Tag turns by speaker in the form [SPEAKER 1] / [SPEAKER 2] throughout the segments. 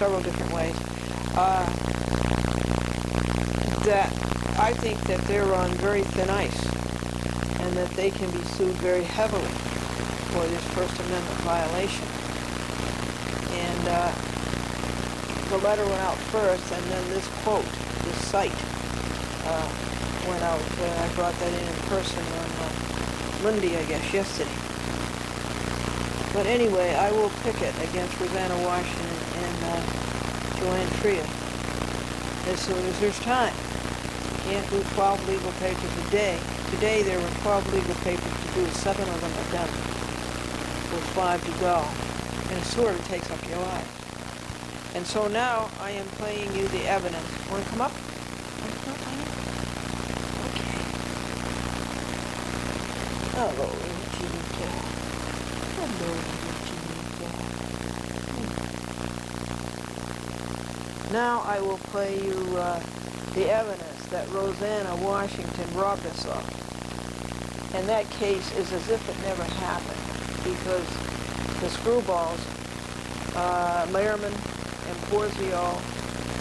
[SPEAKER 1] several different ways, that I think that they're on very thin ice and that they can be sued very heavily for this First Amendment violation. And the letter went out first, and then this quote, this cite, went out. I brought that in person on Monday, I guess, yesterday. But anyway, I will picket against Rosanna Washington and Joanne Tria as soon as there's time. Can't do 12 legal papers a day. Today there were 12 legal papers to do. 7 of them are done, with 5 to go. And it sort of takes up your life. And so now I am playing you the evidence. Want to come up? Want to come up? Okay. Hello, Angelita. Hello, Angelita. Now I will play you the evidence that Rosanna Washington robbed us of. And that case is as if it never happened, because the screwballs, Lehrman and Porzio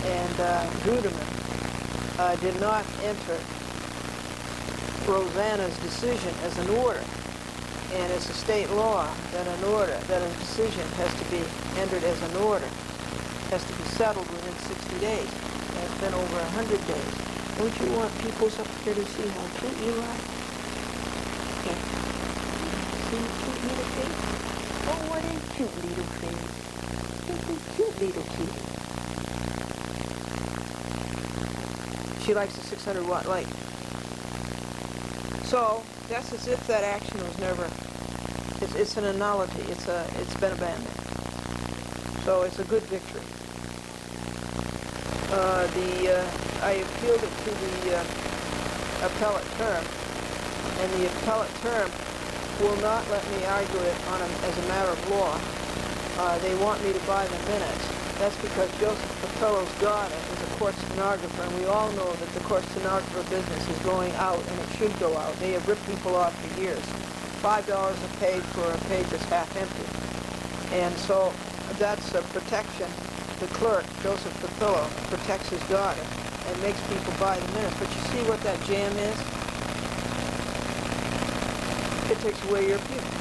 [SPEAKER 1] and Gudeman, did not enter Rosanna's decision as an order. And it's a state law that an order, that a decision has to be entered as an order, has to be settled within 60 days. And it's been over 100 days. Don't you want peoples up here to see how cute you are? Yeah. See your cute little face? Oh, what a cute little face. What a cute little kitty. She likes the 600-watt light. So, that's as if that action was never, it's an nullity. It's been abandoned. So it's a good victory. I appealed it to the appellate term, and the appellate term will not let me argue it as a matter of law. They want me to buy the minutes. That's because Joseph Papillo's daughter is a court stenographer, and we all know that the court stenographer business is going out, and it should go out. They have ripped people off for years. $5 a page for a page that's half empty. And so that's a protection. The clerk, Joseph Papillo, protects his daughter and makes people buy the minutes. But you see what that jam is? It takes away your people.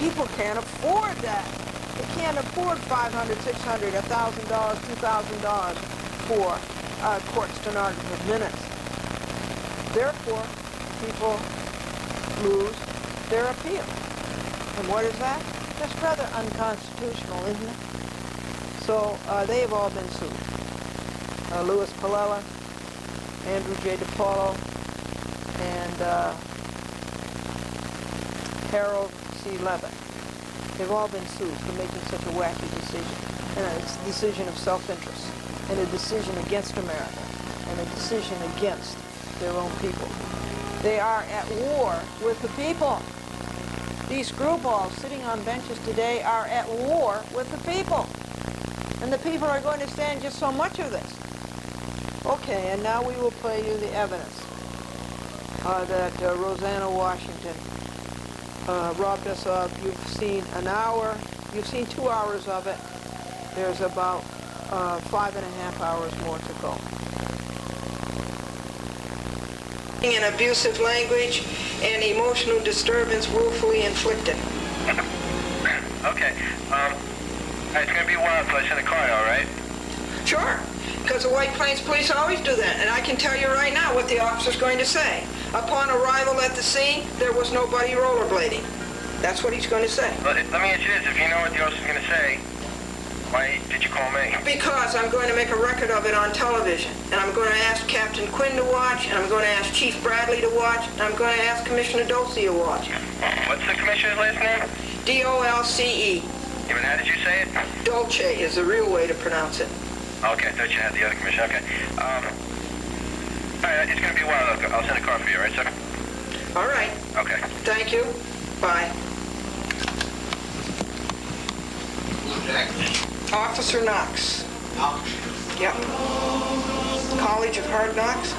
[SPEAKER 1] People can't afford that. They can't afford $500, $600, $1,000, $2,000 for court stenographer minutes. Therefore, people lose their appeal. And what is that? That's rather unconstitutional, isn't it? So they have all been sued. Louis Palella, Andrew J. DiPaolo, and Harold C. Levin. They've all been sued for making such a wacky decision. And it's a decision of self-interest, and a decision against America, and a decision against their own people. They are at war with the people. These screwballs sitting on benches today are at war with the people. And the people are going to stand just so much of this. Okay, and now we will play you the evidence that Rosanna Washington robbed us of. You've seen an hour, you've seen 2 hours of it. There's about 5.5 hours more to go. In abusive language and emotional disturbance willfully inflicted.
[SPEAKER 2] Okay, it's going to be a while until I send a car, all right?
[SPEAKER 1] Sure, because the White Plains Police always do that, and I can tell you right now what the officer's going to say. Upon arrival at the scene, there was nobody rollerblading. That's what he's going to say.
[SPEAKER 2] Let me ask you this, if you know what the officer's going to say, why did you call me?
[SPEAKER 1] Because I'm going to make a record of it on television, and I'm going to ask Captain Quinn to watch, and I'm going to ask Chief Bradley to watch, and I'm going to ask Commissioner Dolce to watch.
[SPEAKER 2] What's the commissioner's last name?
[SPEAKER 1] D-O-L-C-E.
[SPEAKER 2] Yeah, but how did you say it?
[SPEAKER 1] Dolce is the real way to pronounce it.
[SPEAKER 2] Okay, I thought you had the other commissioner. Okay. All right, it's going to be a while. I'll send a car for you, all right, sir?
[SPEAKER 1] All right.
[SPEAKER 2] Okay.
[SPEAKER 1] Thank you. Bye. Officer Knox.
[SPEAKER 3] Knox?
[SPEAKER 1] Yep. College of Hard Knocks.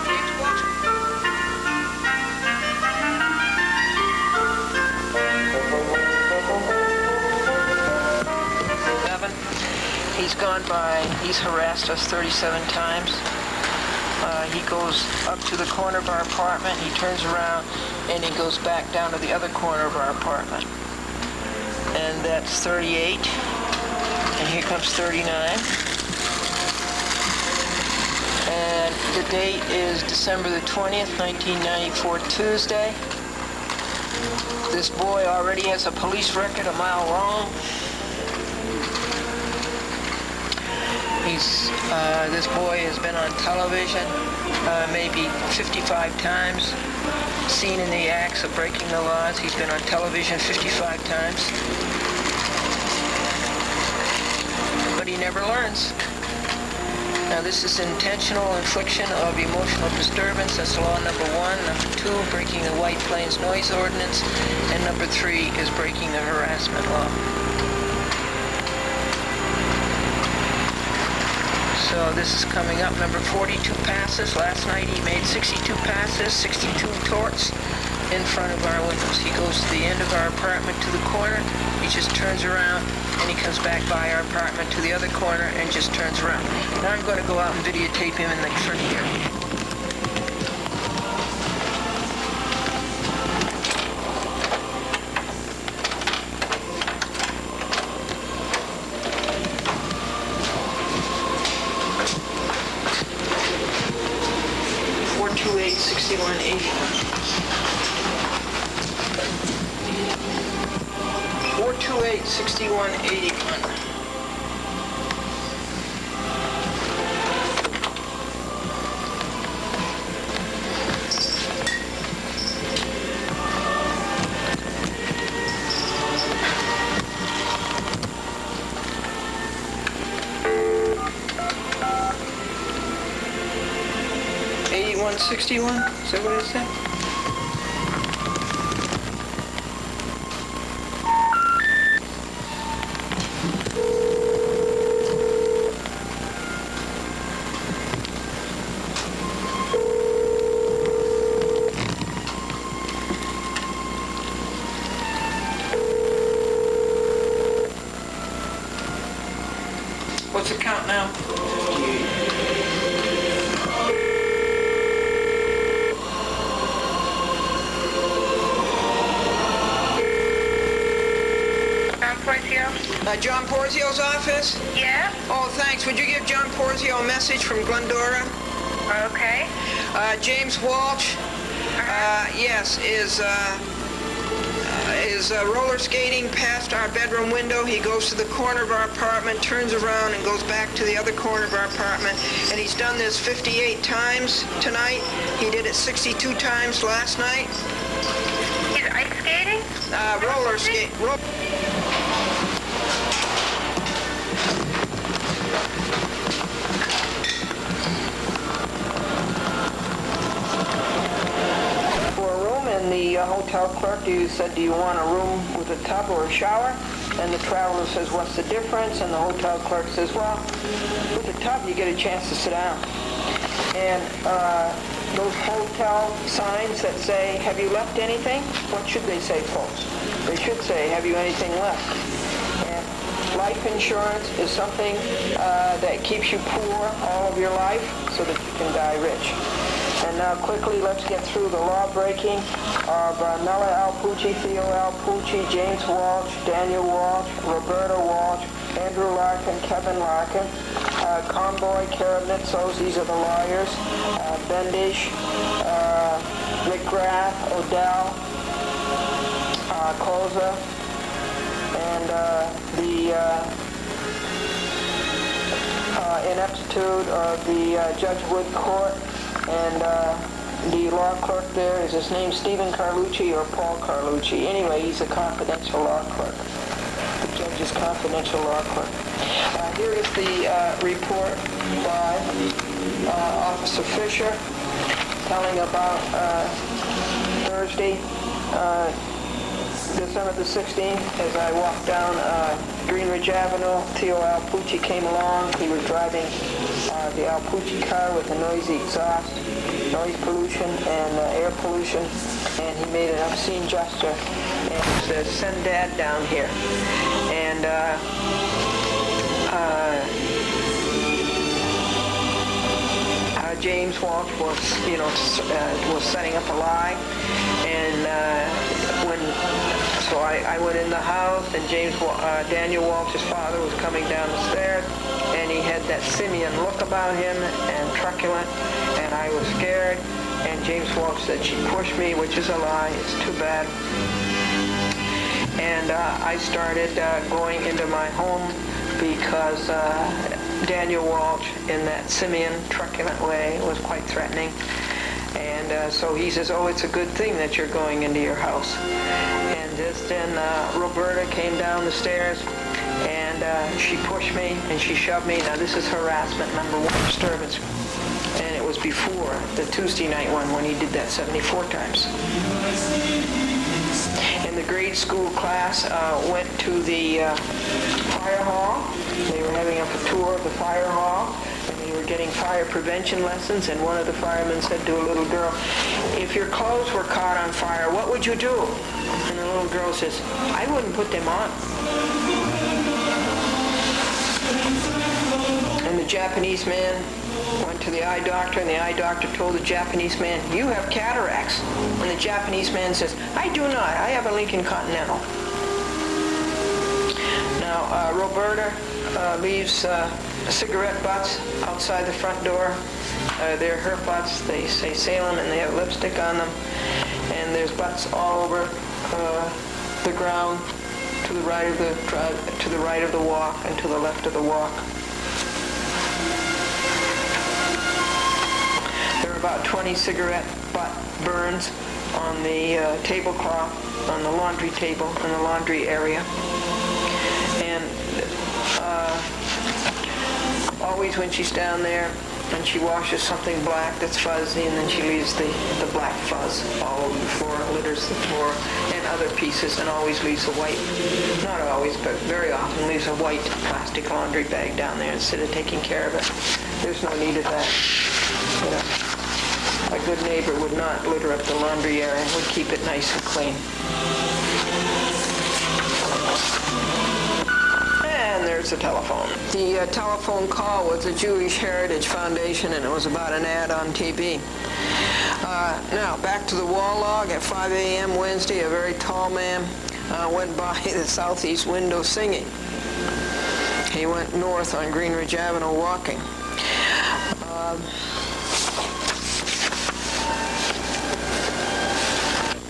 [SPEAKER 1] James Watson. he's harassed us 37 times. He goes up to the corner of our apartment, he turns around, and he goes back down to the other corner of our apartment. And that's 38. And here comes 39. And the date is December the 20th, 1994, Tuesday. This boy already has a police record a mile long. This boy has been on television maybe 55 times, seen in the acts of breaking the laws. He's been on television 55 times. But he never learns. Now this is intentional infliction of emotional disturbance. That's law number 1. Number 2, breaking the White Plains Noise Ordinance. And number 3 is breaking the harassment law. So this is coming up. Number 42 passes. Last night he made 62 passes, 62 torts in front of our windows. He goes to the end of our apartment to the corner. He just turns around and he comes back by our apartment to the other corner and just turns around. Now I'm going to go out and videotape him in the front here. 6181. 428-6181. $81.61? Is that what it said? What's the count now? John Porzio's office?
[SPEAKER 3] Yeah?
[SPEAKER 1] Oh, thanks. Would you give John Porzio a message from Glendora?
[SPEAKER 3] Okay.
[SPEAKER 1] James Walsh, yes, is roller skating past our bedroom window. He goes to the corner of our apartment, turns around, and goes back to the other corner of our apartment. And he's done this 58 times tonight. He did it 62 times last night.
[SPEAKER 3] He's ice skating?
[SPEAKER 1] Roller skate. The hotel clerk said, do you want a room with a tub or a shower? And the traveler says, what's the difference? And the hotel clerk says, well, with a tub you get a chance to sit down. And those hotel signs that say, have you left anything? What should they say, folks? They should say, have you anything left? And life insurance is something that keeps you poor all of your life so that you can die rich. And now quickly, let's get through the law breaking of Nella Alpucci, Theo Alpucci, James Walsh, Daniel Walsh, Roberta Walsh, Andrew Larkin, Kevin Larkin, Conboy, Karamitzos, these are the lawyers, Bendish, Rick Graff, Odell, Koza, and the ineptitude of the Judge Wood Court. And the law clerk there, is his name Stephen Carlucci or Paul Carlucci? Anyway, he's a confidential law clerk. The judge's confidential law clerk. Here is the report by Officer Fisher telling about Thursday, December the 16th, as I walked down Greenridge Avenue. Theo Alpucci came along. He was driving the Alpucci car with a noisy exhaust, noise pollution and air pollution, and he made an obscene gesture and says, send Dad down here. And James Walsh was, was setting up a lie, and so I went in the house, and Daniel Walsh's father was coming down the stairs, and he had that simian look about him and truculent, and I was scared, and James Walsh said she pushed me, which is a lie. It's too bad. And I started going into my home because Daniel Walsh, in that simian, truculent way, was quite threatening. And so he says, oh, it's a good thing that you're going into your house. And just then Roberta came down the stairs, and she pushed me and she shoved me. Now this is harassment number one, disturbance. And it was before the Tuesday night one when he did that 74 times. And the grade school class went to the fire hall. They were having a tour of the fire hall, and they were getting fire prevention lessons, and one of the firemen said to a little girl, if your clothes were caught on fire, what would you do? And the little girl says, I wouldn't put them on. And the Japanese man went to the eye doctor, and the eye doctor told the Japanese man, you have cataracts. And the Japanese man says, I do not. I have a Lincoln Continental. Now, Roberta leaves cigarette butts outside the front door. They're her butts. They say Salem, and they have lipstick on them. And there's butts all over the ground, to the right of the walk and to the left of the walk. There are about 20 cigarette butt burns on the tablecloth, on the laundry table, in the laundry area. And always when she's down there and she washes something black that's fuzzy, and then she leaves the black fuzz all over the floor, litters the floor, and other pieces, and always leaves a white, not always, but very often leaves a white plastic laundry bag down there instead of taking care of it. There's no need of that. You know, a good neighbor would not litter up the laundry area, would keep it nice and clean. And there's the telephone. The telephone call was the Jewish Heritage Foundation, and it was about an ad on TV. Now, back to the wall log. At 5 a.m. Wednesday, a very tall man went by the southeast window singing. He went north on Greenridge Avenue walking.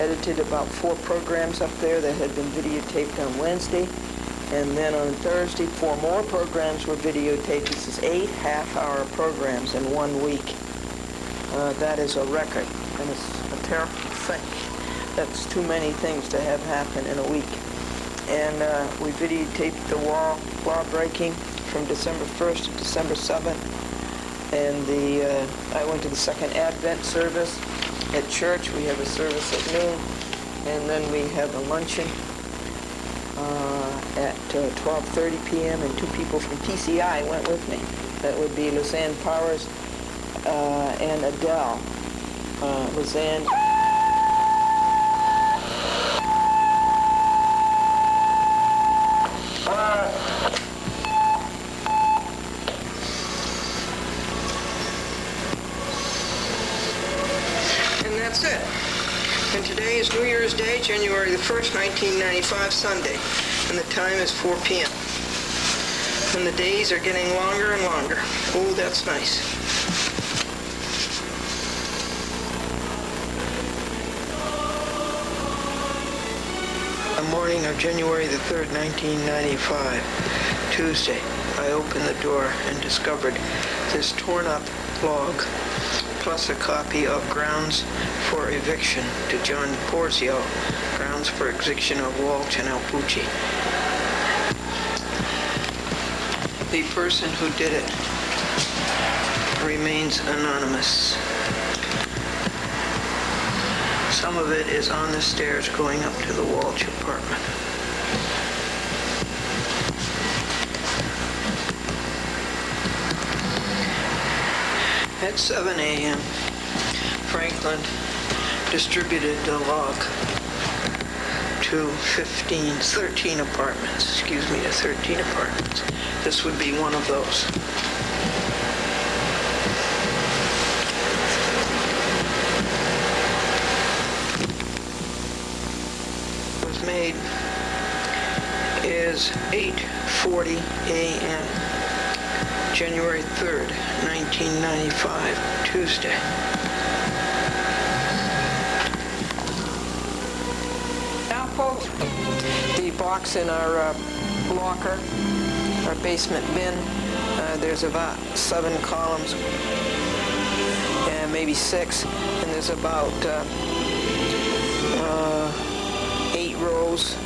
[SPEAKER 1] Edited about 4 programs up there that had been videotaped on Wednesday. And then on Thursday, 4 more programs were videotaped. This is 8 half-hour programs in 1 week. That is a record, and it's a terrible thing. That's too many things to have happen in a week. And we videotaped the law breaking from December 1st to December 7th. And I went to the second Advent service at church. We have a service at noon, and then we have a luncheon at 12:30 p.m. and 2 people from TCI went with me. That would be Lizanne Powers and Adele. Lizanne. And that's it. And today is New Year's Day, January the 1st, 1995, Sunday. And the time is 4 p.m. And the days are getting longer and longer. Oh, that's nice. The morning of January the 3rd, 1995, Tuesday, I opened the door and discovered this torn up log, plus a copy of Grounds for Eviction to John Porzio, Grounds for Eviction of Walsh and Alpucci. The person who did it remains anonymous. Some of it is on the stairs going up to the Walsh apartment. At 7 a.m., Franklin distributed the log to 13 apartments. To 13 apartments. This would be one of those. date is 8:40 a.m. January 3rd, 1995, Tuesday. Apple, the box in our locker, our basement bin, there's about 7 columns, and maybe 6, and there's about 8 rows,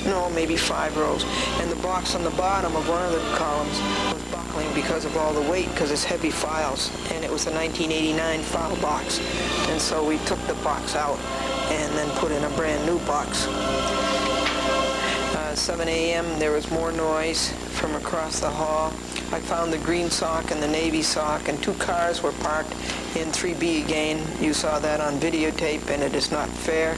[SPEAKER 1] no, maybe 5 rows, and the box on the bottom of one of the columns was buckling because of all the weight, because it's heavy files, and it was a 1989 file box, and so we took the box out and then put in a brand new box. 7 a.m. there was more noise from across the hall. I found the green sock and the navy sock, and 2 cars were parked in 3B again. You saw that on videotape, and it is not fair.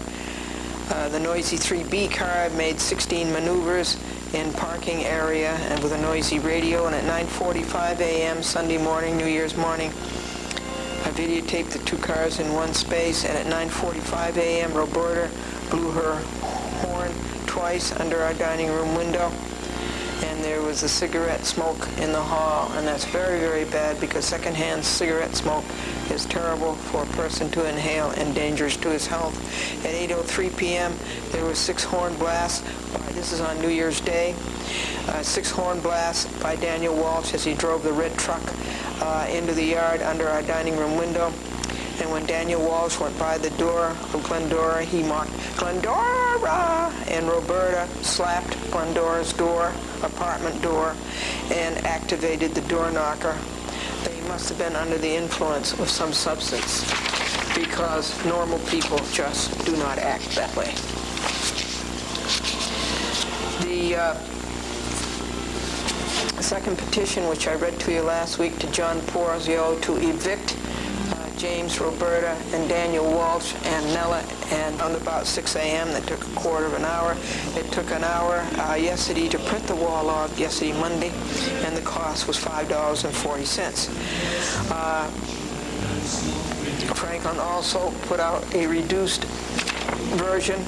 [SPEAKER 1] The noisy 3B car made 16 maneuvers in parking area and with a noisy radio, and at 9:45 a.m. Sunday morning, New Year's morning, I videotaped the 2 cars in one space, and at 9:45 a.m. Roberta blew her horn twice under our dining room window, and there was a cigarette smoke in the hall, and that's very, very bad, because secondhand cigarette smoke is terrible for a person to inhale and dangerous to his health. At 8:03 p.m. there were 6 horn blasts. This is on New Year's Day. 6 horn blasts by Daniel Walsh as he drove the red truck into the yard under our dining room window. And when Daniel Walsh went by the door of Glendora, he mocked, "Glendora!" And Roberta slapped Glendora's door, apartment door, and activated the door knocker. They must have been under the influence of some substance, because normal people just do not act that way. The second petition, which I read to you last week, to John Porzio to evict James, Roberta, and Daniel Walsh and Nella, and on about 6 a.m. that took a quarter of an hour. It took an hour yesterday to print the wall log, yesterday, Monday, and the cost was $5.40. Franklin also put out a reduced version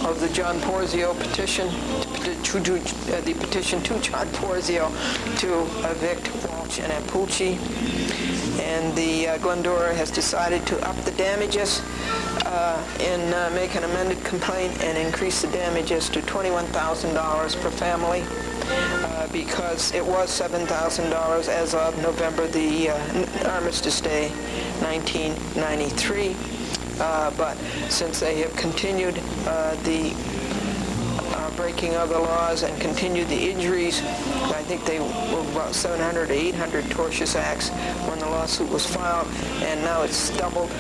[SPEAKER 1] of the John Porzio petition, the petition to John Porzio to evict Walsh and Appucci. And the Glendora has decided to up the damages and make an amended complaint and increase the damages to $21,000 per family, because it was $7,000 as of November the Armistice Day, 1993. But since they have continued the breaking of the laws and continued the injuries, I think they were about 700 or 800 tortious acts when the lawsuit was filed, and now it's doubled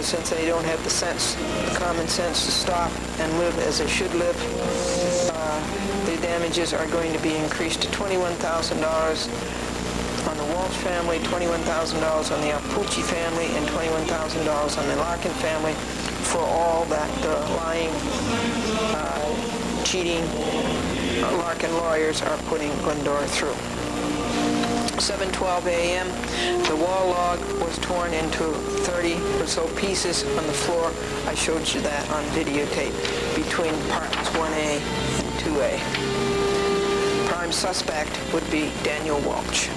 [SPEAKER 1] since they don't have the common sense to stop and live as they should live. The damages are going to be increased to $21,000 on the Walsh family, $21,000 on the Appucci family, and $21,000 on the Larkin family for all that lying, cheating Larkin lawyers are putting Glendora through. 7:12 a.m. the wall log was torn into 30 or so pieces on the floor. I showed you that on videotape between apartments 1A and 2A. Prime suspect would be Daniel Walsh.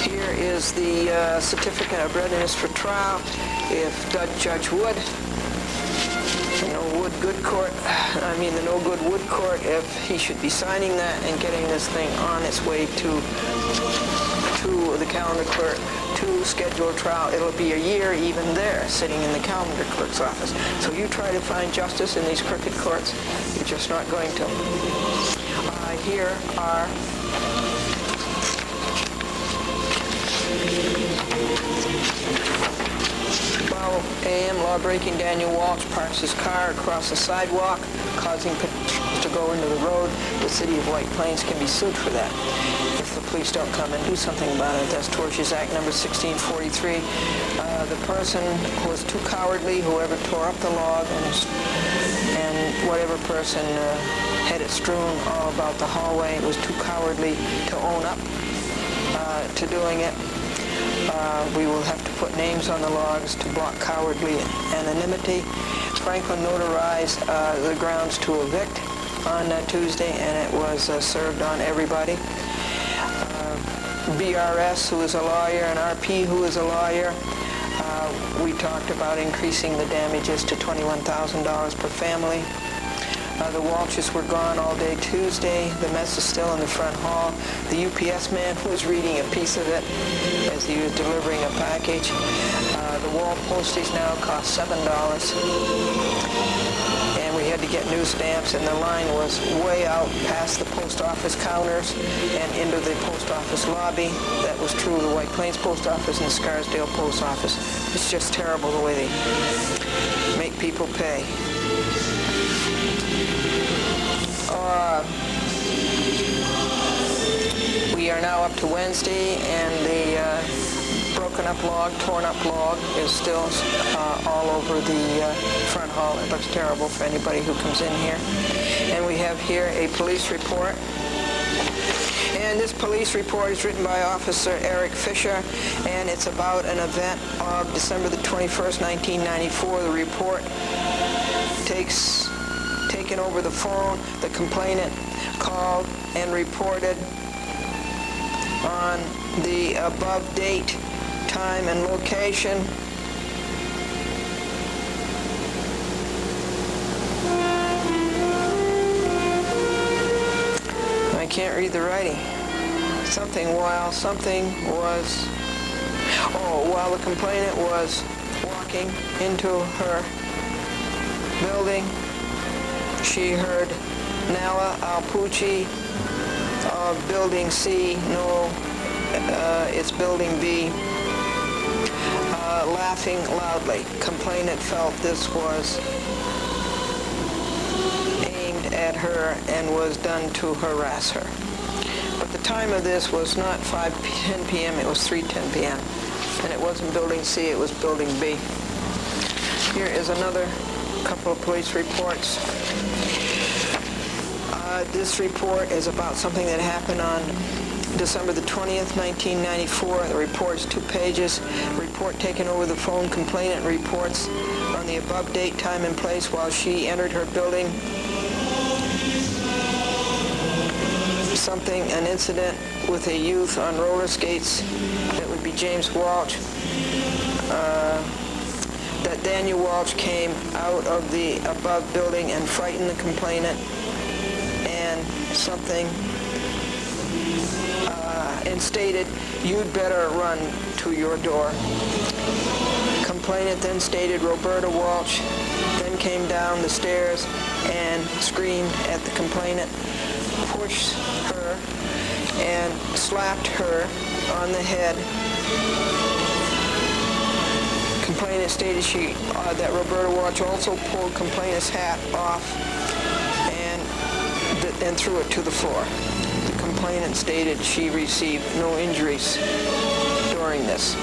[SPEAKER 1] Here is the certificate of readiness for trial. If Judge Wood, the no good Wood Court, if he should be signing that and getting this thing on its way to the calendar clerk to schedule a trial, it'll be a year even there, sitting in the calendar clerk's office. So you try to find justice in these crooked courts, you're just not going to. Here are 12 a.m. law-breaking Daniel Walsh parks his car across the sidewalk, causing pedestrians to go into the road. The city of White Plains can be sued for that if the police don't come and do something about it. That's Tortious Act number 1643. The person was too cowardly, whoever tore up the log, and whatever person had it strewn all about the hallway was too cowardly to own up to doing it. We will have to put names on the logs to block cowardly anonymity. Franklin notarized the grounds to evict on Tuesday, and it was served on everybody. BRS, who is a lawyer, and RP, who is a lawyer, we talked about increasing the damages to $21,000 per family. The Walshes were gone all day Tuesday. The mess is still in the front hall. The UPS man was reading a piece of it as he was delivering a package. The wall postage now costs $7. And we had to get new stamps, and the line was way out past the post office counters and into the post office lobby. That was true of the White Plains Post Office and the Scarsdale Post Office. It's just terrible the way they make people pay. We are now up to Wednesday, and the broken up log, torn up log is still all over the front hall. It looks terrible for anybody who comes in here. And we have here a police report. And this police report is written by Officer Eric Fisher, and it's about an event of December the 21st, 1994. The report taken over the phone. The complainant called and reported on the above date, time, and location. I can't read the writing. While the complainant was walking into her building, she heard Nala Alpucci of Building C, it's Building B, laughing loudly. Complainant felt this was aimed at her and was done to harass her. But the time of this was not 5:10 p.m., it was 3:10 p.m. And it wasn't Building C, it was Building B. Here is another couple of police reports. This report is about something that happened on December the 20th, 1994. The report's 2 pages. Report taken over the phone. Complainant reports on the above date, time, and place while she entered her building. An incident with a youth on roller skates. That would be James Walsh. That Daniel Walsh came out of the above building and frightened the complainant, and and stated, "You'd better run to your door." Complainant then stated Roberta Walsh then came down the stairs and screamed at the complainant, pushed her, and slapped her on the head. Complainant stated that Roberta Walsh also pulled complainant's hat off and threw it to the floor. The complainant stated she received no injuries during this.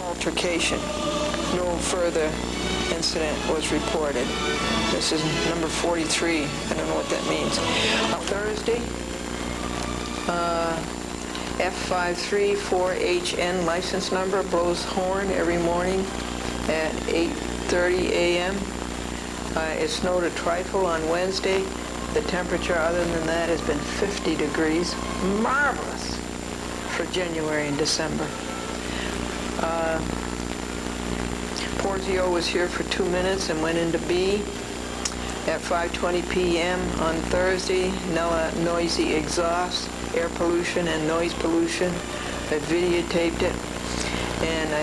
[SPEAKER 1] Altercation. No further incident was reported. This is number 43. I don't know what that means. On Thursday, F534HN license number blows horn every morning at 8:30 a.m. It snowed a trifle on Wednesday. The temperature other than that has been 50 degrees. Marvelous for January and December. Porzio was here for 2 minutes and went into B at 5:20 p.m. on Thursday. Noisy exhaust, air pollution, and noise pollution. I videotaped it, and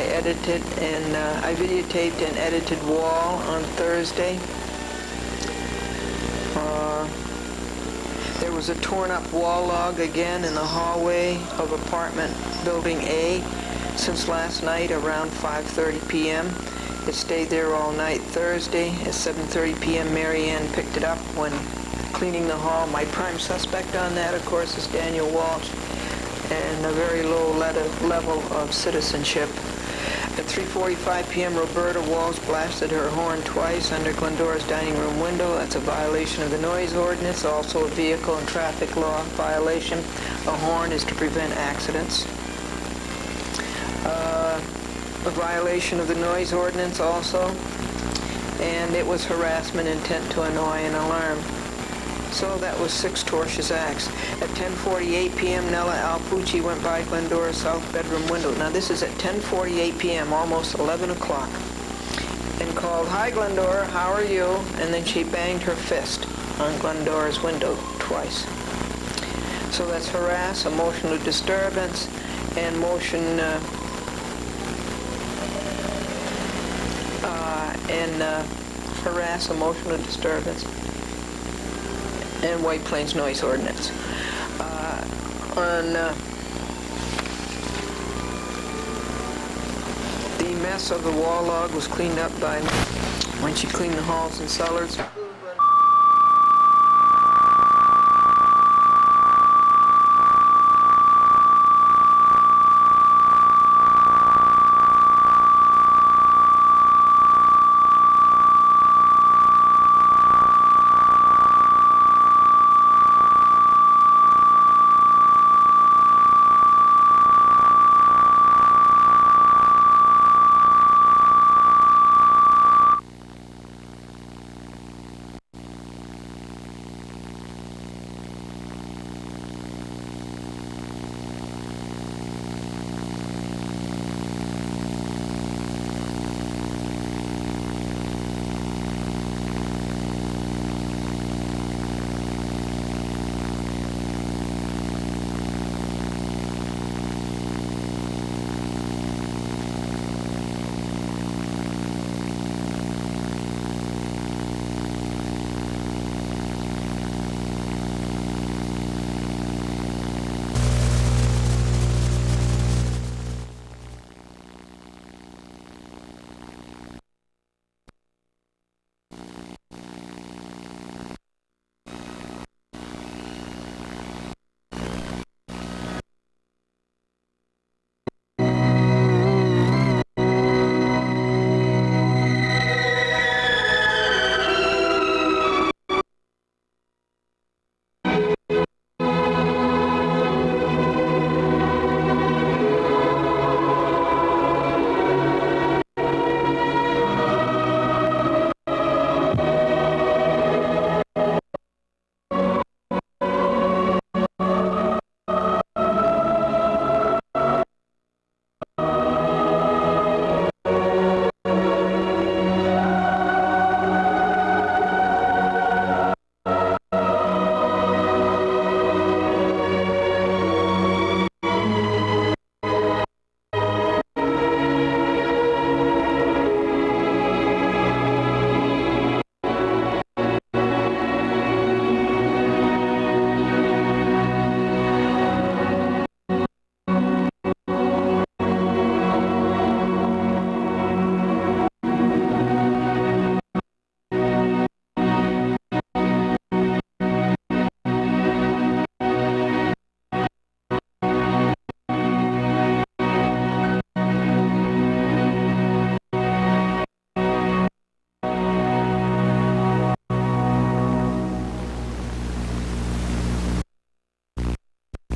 [SPEAKER 1] I videotaped and edited wall on Thursday. There was a torn up wall log again in the hallway of apartment building A since last night around 5:30 p.m. It stayed there all night Thursday. At 7:30 p.m. Mary Ann picked it up when cleaning the hall. My prime suspect on that, of course, is Daniel Walsh, and a very low level of citizenship. At 3:45 p.m., Roberta Walsh blasted her horn twice under Glendora's dining room window. That's a violation of the noise ordinance, also a vehicle and traffic law violation. A horn is to prevent accidents. A violation of the noise ordinance also, and it was harassment, intent to annoy, and alarm. So that was 6 tortious acts. At 10:48 p.m., Nella Alpucci went by Glendora's south bedroom window. Now this is at 10:48 p.m., almost 11 o'clock, and called, "Hi Glendora, how are you?" And then she banged her fist on Glendora's window twice. So that's harass, emotional disturbance, and harass, emotional disturbance, and White Plains noise ordinance. The mess of the wall log was cleaned up by when she cleaned the halls and cellars.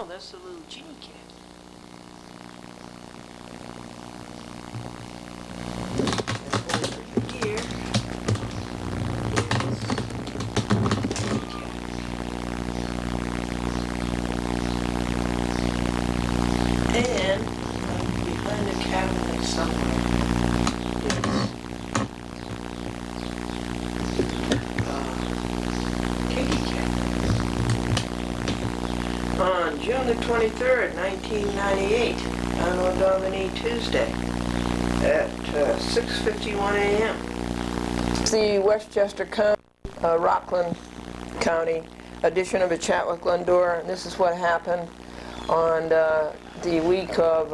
[SPEAKER 1] That's a little genie cat. Here. And behind the cabinet somewhere is kitty cat. On June the 23rd, 1998, Anno Domini Tuesday, at 6:51 a.m. The Westchester County, Rockland County edition of A Chat with Glendora, and this is what happened on the week of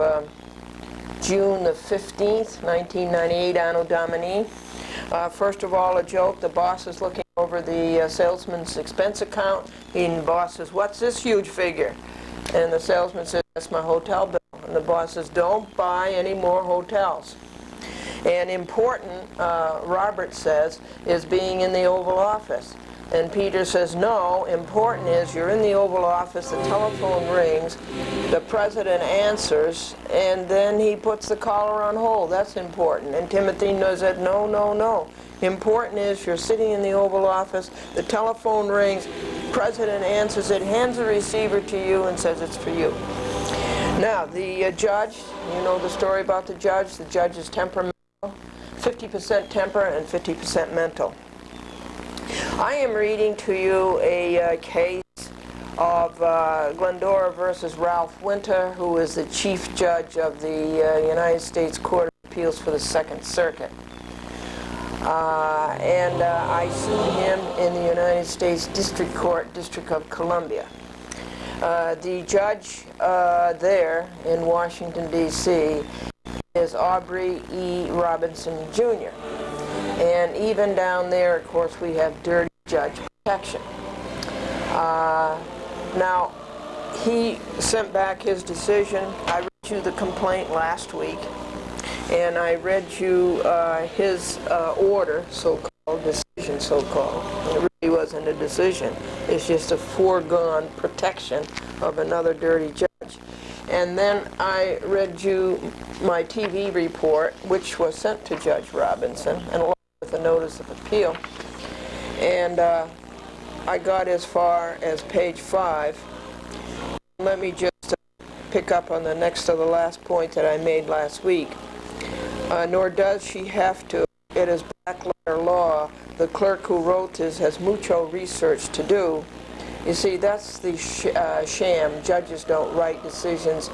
[SPEAKER 1] June the 15th, 1998, Anno Domini. First of all, a joke. The boss is looking over the salesman's expense account, and the boss says, "What's this huge figure?" And the salesman says, "That's my hotel bill." And the boss says, "Don't buy any more hotels." And important, Robert says, is being in the Oval Office. And Peter says, no, important is you're in the Oval Office, the telephone rings, the president answers, and then he puts the caller on hold. That's important. And Timothy knows that, no, no, no. Important is you're sitting in the Oval Office, the telephone rings, president answers it, hands the receiver to you, and says it's for you. Now, the judge, you know the story about the judge. The judge is temperamental, 50% temper and 50% mental. I am reading to you a case of Glendora versus Ralph Winter, who is the chief judge of the United States Court of Appeals for the Second Circuit. I sued him in the United States District Court, District of Columbia. The judge there in Washington, D.C. is Aubrey E. Robinson, Jr. And even down there, of course, we have dirty judge protection. Now, he sent back his decision. I read you the complaint last week, and I read you his order, so-called decision, so-called. It really wasn't a decision. It's just a foregone protection of another dirty judge. And then I read you my TV report, which was sent to Judge Robinson, and along with a notice of appeal. And I got as far as page 5. Let me just pick up on the next to the last point that I made last week. Nor does she have to. It is black letter law. The clerk who wrote this has mucho research to do. You see, that's the sham. Judges don't write decisions.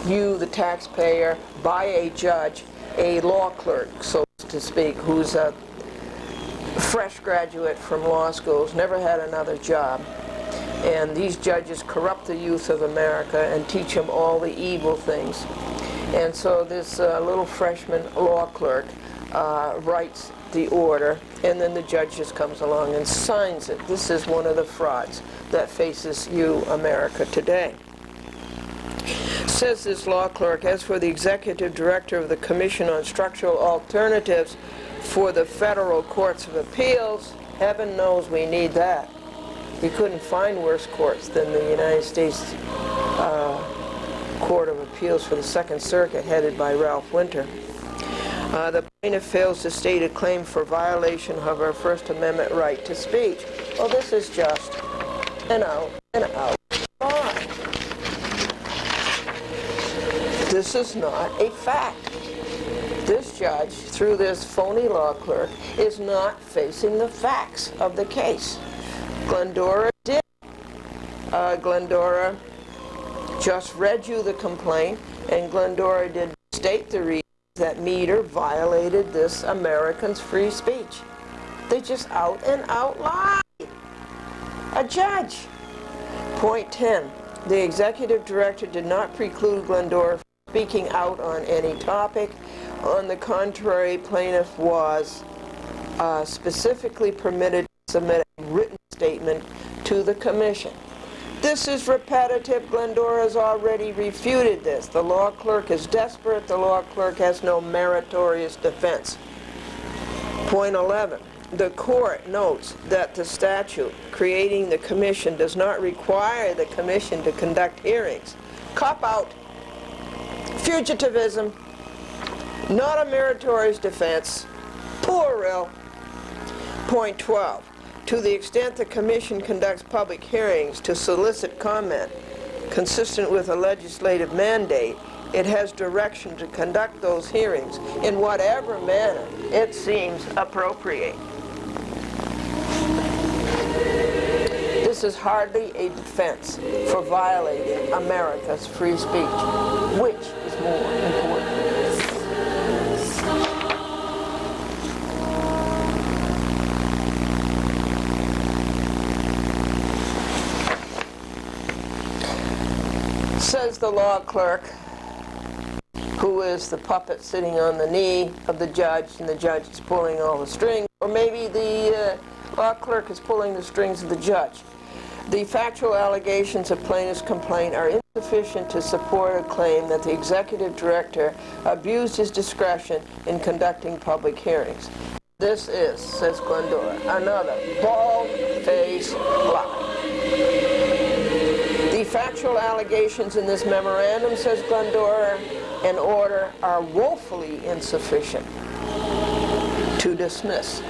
[SPEAKER 1] You, the taxpayer, buy a judge, a law clerk, so to speak, who's a fresh graduate from law schools, never had another job. And these judges corrupt the youth of America and teach them all the evil things. And so this little freshman law clerk writes the order, and then the judge just comes along and signs it. This is one of the frauds that faces you, America, today. Says this law clerk, as for the executive director of the Commission on Structural Alternatives for the Federal Courts of Appeals, heaven knows we need that. You couldn't find worse courts than the United States Court of Appeals for the Second Circuit, headed by Ralph Winter. The plaintiff fails to state a claim for violation of her First Amendment right to speech. Well, this is just an out lie. This is not a fact. This judge, through this phony law clerk, is not facing the facts of the case. Glendora did. Glendora just read you the complaint, and Glendora did state the reason that Meter violated this American's free speech. They just out and out lie. A judge. Point 10. The executive director did not preclude Glendora from speaking out on any topic. On the contrary, plaintiff was specifically permitted to submit a written statement to the commission. This is repetitive. Glendora has already refuted this. The law clerk is desperate. The law clerk has no meritorious defense. Point 11. The court notes that the statute creating the commission does not require the commission to conduct hearings. Cop out. Fugitivism. Not a meritorious defense. Poor. Point 12. To the extent the Commission conducts public hearings to solicit comment consistent with a legislative mandate, it has direction to conduct those hearings in whatever manner it seems appropriate. This is hardly a defense for violating America's free speech. Which is more important? Says the law clerk, who is the puppet sitting on the knee of the judge, and the judge is pulling all the strings, or maybe the law clerk is pulling the strings of the judge. The factual allegations of plaintiff's complaint are sufficient to support a claim that the executive director abused his discretion in conducting public hearings. This is, says Glendora, another bald-faced lie. The factual allegations in this memorandum, says Glendora, and order are woefully insufficient to dismiss.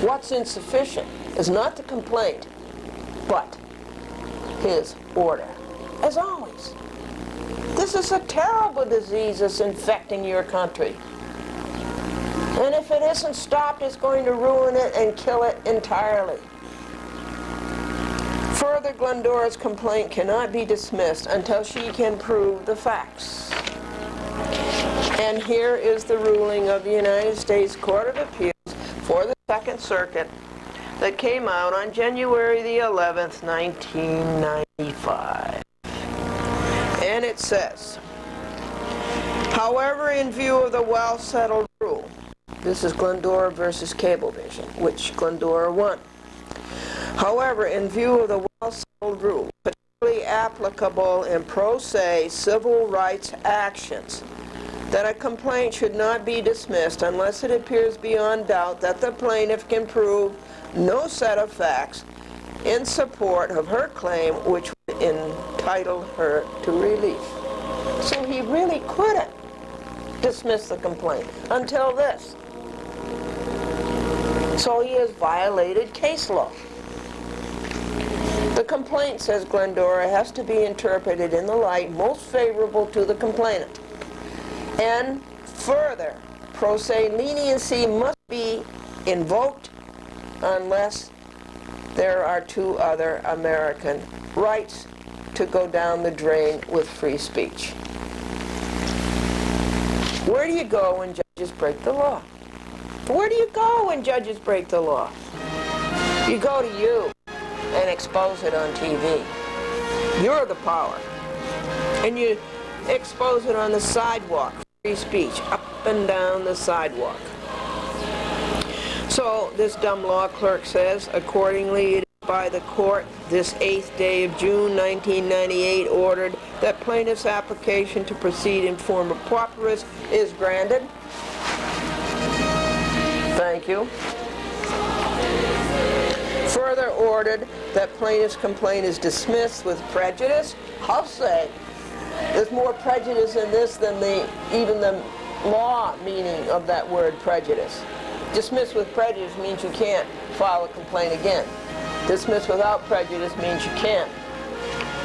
[SPEAKER 1] What's insufficient is not the complaint, but his order. As always, this is a terrible disease that's infecting your country. And if it isn't stopped, it's going to ruin it and kill it entirely. Further, Glendora's complaint cannot be dismissed until she can prove the facts. And here is the ruling of the United States Court of Appeals for the Second Circuit that came out on January the 11th, 1995. And it says, however, in view of the well-settled rule, this is Glendora versus Cablevision, which Glendora won. However, in view of the well-settled rule, particularly applicable in pro se civil rights actions, that a complaint should not be dismissed unless it appears beyond doubt that the plaintiff can prove no set of facts in support of her claim which would entitle her to relief. So he really couldn't dismiss the complaint until this. So he has violated case law. The complaint, says Glendora, has to be interpreted in the light most favorable to the complainant. And further, pro se leniency must be invoked unless there are two other American rights to go down the drain with free speech. Where do you go when judges break the law? Where do you go when judges break the law? You go to you and expose it on TV. You're the power. And you expose it on the sidewalk, free speech, up and down the sidewalk. So this dumb law clerk says, accordingly, it is by the court this 8th day of June 1998 ordered that plaintiff's application to proceed in form of pauperis is granted. Thank you. Further ordered that plaintiff's complaint is dismissed with prejudice. I'll say there's more prejudice in this than even the law meaning of that word prejudice. Dismissed with prejudice means you can't file a complaint again. Dismissed without prejudice means you can.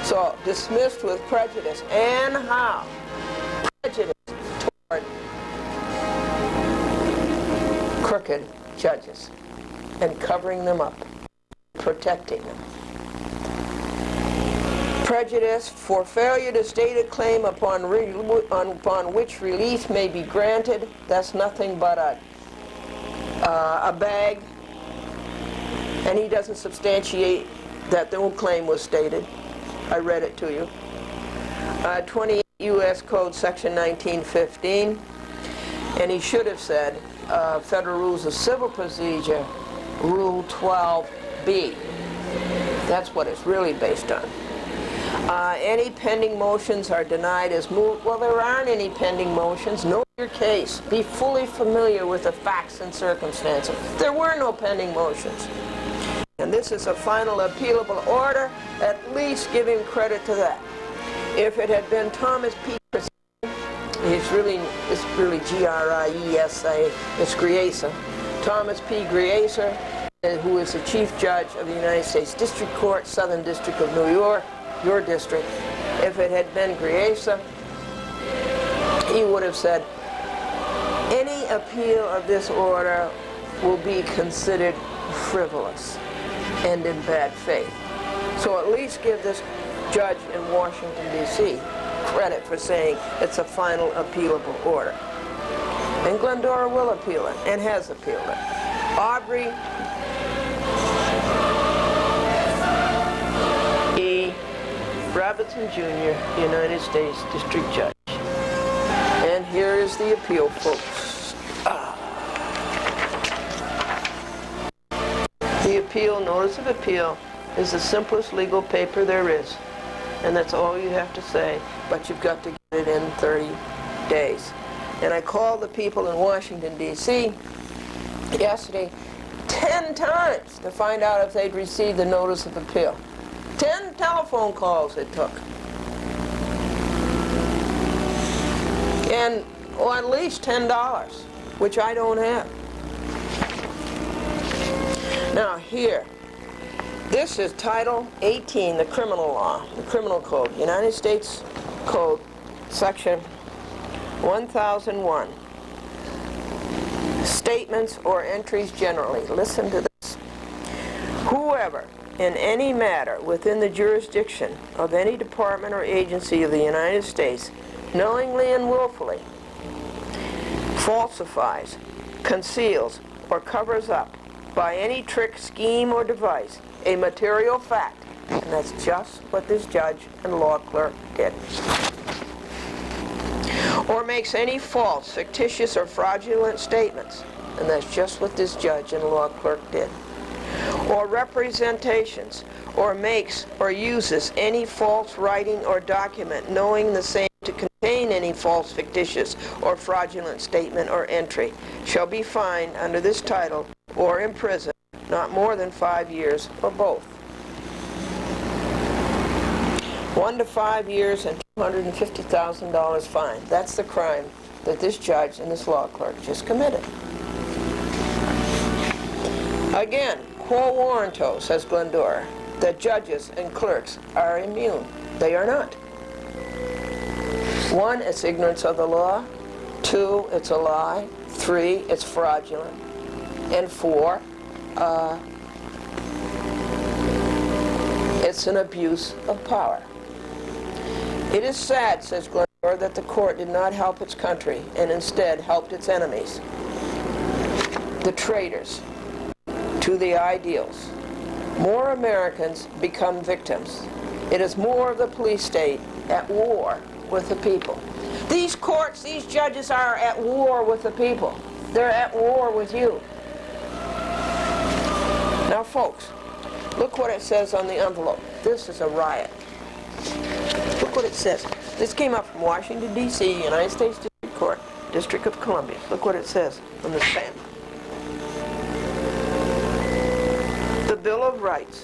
[SPEAKER 1] So, dismissed with prejudice. And how? Prejudice toward crooked judges and covering them up, protecting them. Prejudice for failure to state a claim upon which relief may be granted. That's nothing but a bag, and he doesn't substantiate that no claim was stated. I read it to you. 28 U.S. Code Section 1915, and he should have said Federal Rules of Civil Procedure, Rule 12B. That's what it's really based on. Any pending motions are denied as moot. Well, there aren't any pending motions. Know your case. Be fully familiar with the facts and circumstances. There were no pending motions. And this is a final appealable order. At least give him credit to that. If it had been Thomas P. it's really G-R-I-E-S-A, it's Griesa. Thomas P. Griesa, who is the Chief Judge of the United States District Court, Southern District of New York, your district. If it had been Griesa, he would have said, any appeal of this order will be considered frivolous and in bad faith. So at least give this judge in Washington, D.C. credit for saying it's a final appealable order. And Glendora will appeal it, and has appealed it. Aubrey E. Robertson, Jr., United States District Judge. And here is the appeal, folks. The appeal, notice of appeal, is the simplest legal paper there is. And that's all you have to say, but you've got to get it in 30 days. And I called the people in Washington, D.C. yesterday 10 times to find out if they'd received the notice of appeal. 10 telephone calls it took. And at least $10, which I don't have. Now here, this is Title 18, the criminal law, the criminal code, United States Code, Section 1001. Statements or entries generally. Listen to this. Whoever, in any matter within the jurisdiction of any department or agency of the United States, knowingly and willfully falsifies, conceals, or covers up by any trick, scheme, or device a material fact, and that's just what this judge and law clerk did, or makes any false, fictitious, or fraudulent statements, and that's just what this judge and law clerk did, or representations, or makes or uses any false writing or document knowing the same to contain any false, fictitious, or fraudulent statement or entry, shall be fined under this title or imprisoned not more than 5 years or both. 1 to 5 years and $250,000 fine. That's the crime that this judge and this law clerk just committed. Again, quo warranto, says Glendora, that judges and clerks are immune. They are not. 1, it's ignorance of the law. 2, it's a lie. 3, it's fraudulent. And 4, it's an abuse of power. It is sad, says Glendora, that the court did not help its country and instead helped its enemies, the traitors to the ideals. More Americans become victims. It is more of the police state at war with the people. These courts, these judges are at war with the people. They're at war with you. Now, folks, look what it says on the envelope. This is a riot. Look what it says. This came up from Washington, D.C., United States District Court, District of Columbia. Look what it says on the stamp. The Bill of Rights,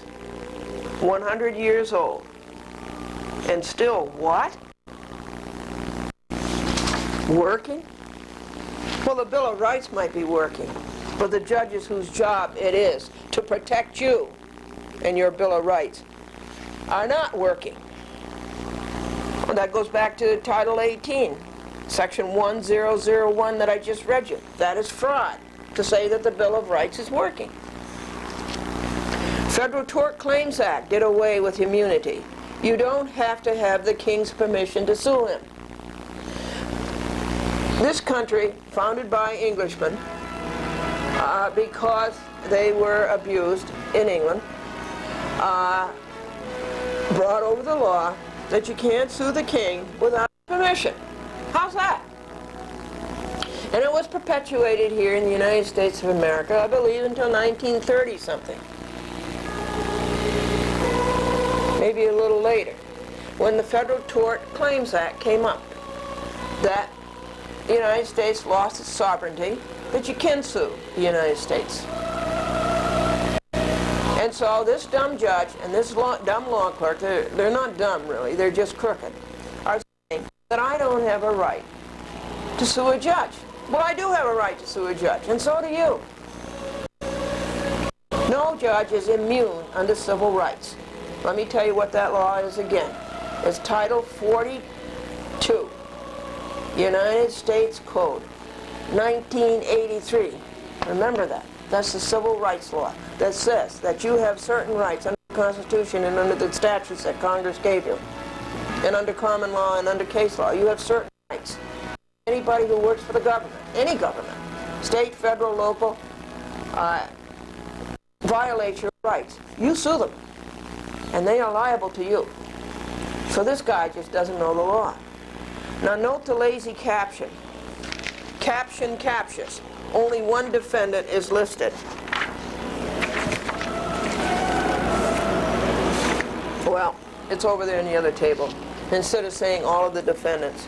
[SPEAKER 1] 100 years old, and still what? Working? Well, the Bill of Rights might be working, but the judges whose job it is to protect you and your Bill of Rights are not working. Well, that goes back to Title 18, Section 1001 that I just read you. That is fraud to say that the Bill of Rights is working. Federal Tort Claims Act did away with immunity. You don't have to have the king's permission to sue him. This country, founded by Englishmen, because they were abused in England, brought over the law that you can't sue the king without permission. How's that? And it was perpetuated here in the United States of America, I believe, until 1930-something. Maybe a little later, when the Federal Tort Claims Act came up, that the United States lost its sovereignty, that you can sue the United States. And so this dumb judge and this dumb law clerk, they're not dumb really, they're just crooked, are saying that I don't have a right to sue a judge. Well, I do have a right to sue a judge, and so do you. No judge is immune under civil rights. Let me tell you what that law is again. It's Title 42, United States Code, 1983. Remember that. That's the civil rights law that says that you have certain rights under the Constitution and under the statutes that Congress gave you. And under common law and under case law, you have certain rights. Anybody who works for the government, any government, state, federal, local, violate your rights. You sue them, and they are liable to you. So this guy just doesn't know the law. Now note the lazy caption. Caption captious. Only one defendant is listed. Well, It's over there in the other table. Instead of saying all of the defendants.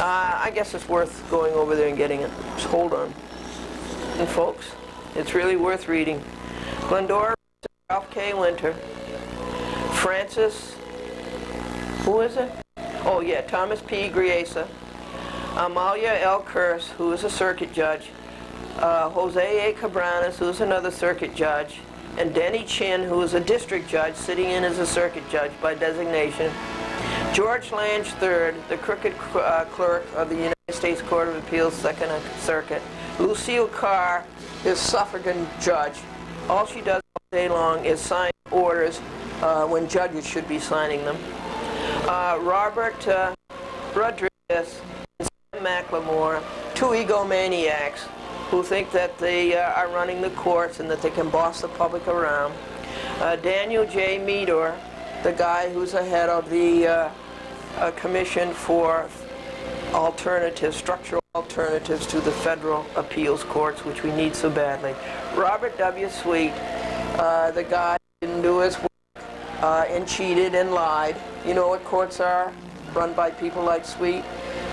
[SPEAKER 1] I guess it's worth going over there and getting it. Just hold on. And folks, it's really worth reading. Glendora, Ralph K. Winter, Francis, who is it? Oh yeah, Thomas P. Griesa, Amalia L. Kurse, who is a circuit judge, Jose A. Cabranes, who is another circuit judge, and Denny Chin, who is a district judge sitting in as a circuit judge by designation, George Lange III, the crooked clerk of the United States Court of Appeals, Second Circuit, Lucille Carr is suffragan judge. All she does all day long is sign orders when judges should be signing them. Robert Rodriguez and Sam McLemore, two egomaniacs who think that they are running the courts and that they can boss the public around. Daniel J. Meador, the guy who's ahead of the Commission for structural alternatives to the federal appeals courts, which we need so badly. Robert W. Sweet, the guy who didn't do his work and cheated and lied. You know what courts are? Run by people like Sweet.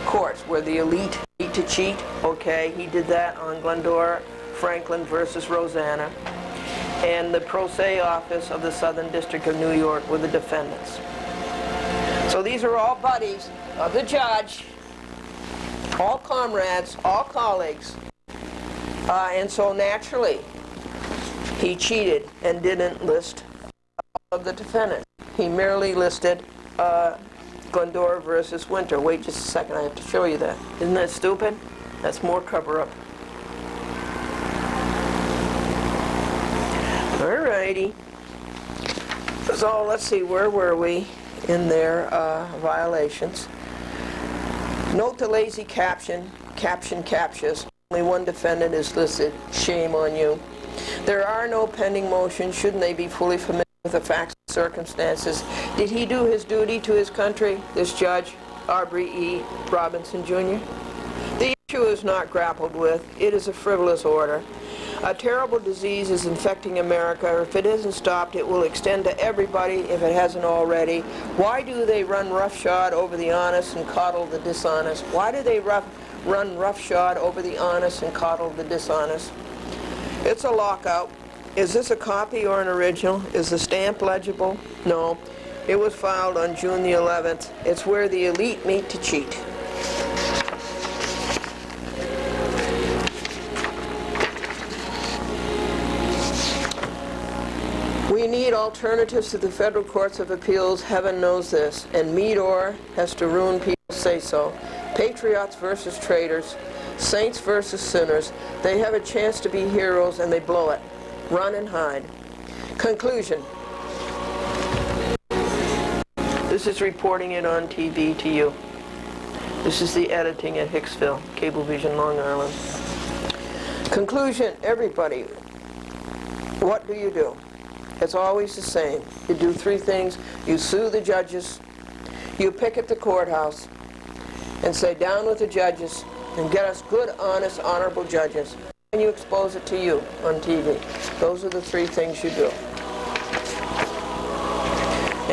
[SPEAKER 1] Courts where the elite need to cheat. Okay, he did that on Glendora, Franklin versus Rosanna. And the pro se office of the Southern District of New York were the defendants. So these are all buddies of the judge, all comrades, all colleagues. And so naturally, he cheated and didn't list all of the defendants. He merely listed Glendora versus Winter. Wait just a second, I have to show you that. Isn't that stupid? That's more cover-up. Alrighty. So let's see, where were we in their violations? Note the lazy caption captures. Only one defendant is listed. Shame on you. There are no pending motions. Shouldn't they be fully familiar with the facts and circumstances? Did he do his duty to his country, this judge, Aubrey E. Robinson, Jr.? The issue is not grappled with. It is a frivolous order. A terrible disease is infecting America. If it isn't stopped, it will extend to everybody if it hasn't already. Why do they run roughshod over the honest and coddle the dishonest? Why do they run roughshod over the honest and coddle the dishonest? It's a lockout. Is this a copy or an original? Is the stamp legible? No. It was filed on June the 11th. It's where the elite meet to cheat. We need alternatives to the federal courts of appeals. Heaven knows this. And Meador has to ruin people's say-so. Patriots versus traitors. Saints versus sinners. They have a chance to be heroes and they blow it. Run and hide. Conclusion. This is reporting it on TV to you. This is the editing at Hicksville, Cablevision, Long Island. Conclusion, everybody, what do? It's always the same. You do three things. You sue the judges, you picket the courthouse, and say down with the judges, and get us good, honest, honorable judges. And you expose it to you on TV. Those are the three things you do.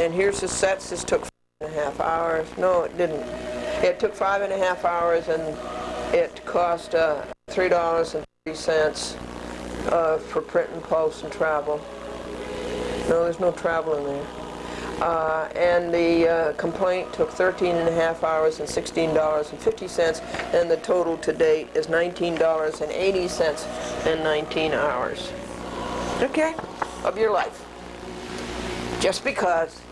[SPEAKER 1] And here's the sets. This took 5.5 hours. No, it didn't. It took 5.5 hours, and it cost $3.30 for print and post and travel. No, there's no travel in there. And the complaint took 13.5 hours and $16.50, and the total to date is $19.80 and 19 hours. Okay? Of your life. Just because